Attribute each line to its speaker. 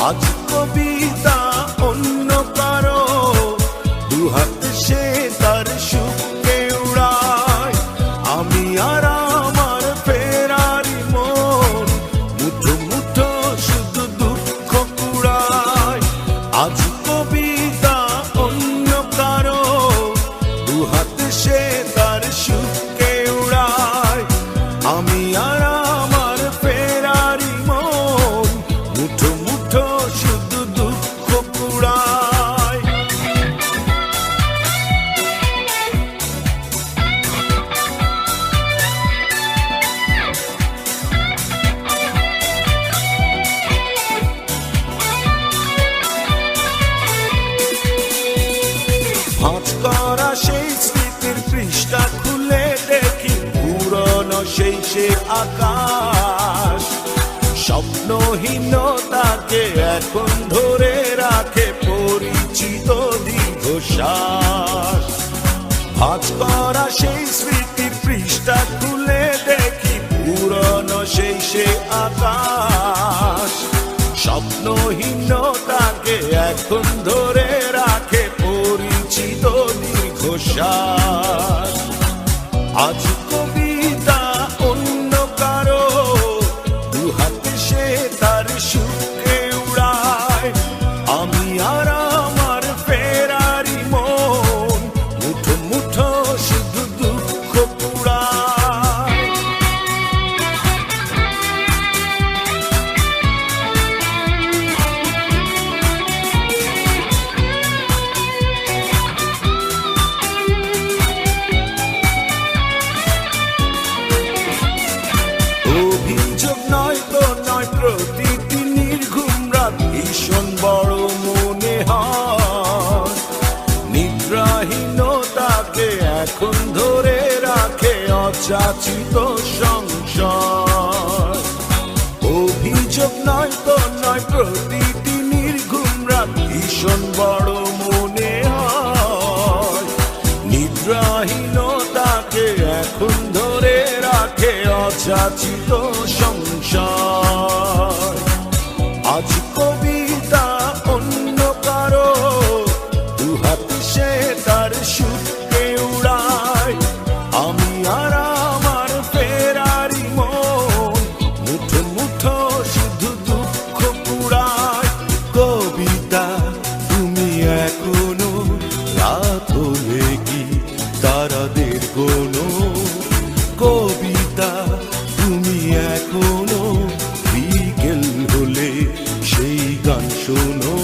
Speaker 1: আজ কবিতা অন্য কারো, দুহাত সে তার সুখকে উড়ায়। আমি আর আমার ফেরারি মন, মুঠো মুঠো শুধু দুঃখ কুড়ায়। আজ কবিতা অন্য কারো, দুহাত সে তার সুখকে উড়ায়। আমি আর আমার ফেরারি মন, মুঠো মুঠো শুধু দুঃখ কুড়ায়। ভাঁজ করা সেই স্মৃতির পৃষ্ঠা খুলে দেখি পুরনো সেই সে আকাশ। স্বপ্নহীনতাকে এখন ধরে রাখে পরিচিত দীর্ঘশ্বাস। ভাঁজ করা সেই স্মৃতির পৃষ্ঠা খুলে দেখি পুরনো সেই সে আকাশ। স্বপ্নহীনতাকে এখন ধরে রাখে পরিচিত দীর্ঘশ্বাস। আজ কবিতা অন্য কারো, দুহাতে সে তার সুখকে উড়ায়। আমি আর আমার ফেরারি মন, মুঠো মুঠো শুধু দুঃখ কুড়ায়। অভিযোগ নয় তো নয়, প্রতিটি নির্ঘুম রাত ভীষণ বড় মনে হয়। নিদ্রাহীনতাকে এখন ধরে রাখে অযাচিত সংশয়। অভিযোগ নয় তো নয়, প্রতিটি নির্ঘুম রাত ভীষণ বড় মনে হয়। নিদ্রাহীনতাকে এখন ধরে রাখে অযাচিত সংশয়। আজ কবিতা অন্য কারো, দুহাত সে তার সুখকে উড়ায়। আমি আর আমার ফেরারি মন, মুঠো মুঠো শুধু দুঃখ কুড়ায়। কবিতা তুমি এখনো রাত হলে কি তারাদের কোনো? কবিতা তুমি এখনো বিকেল হলে সেই গান শোনো।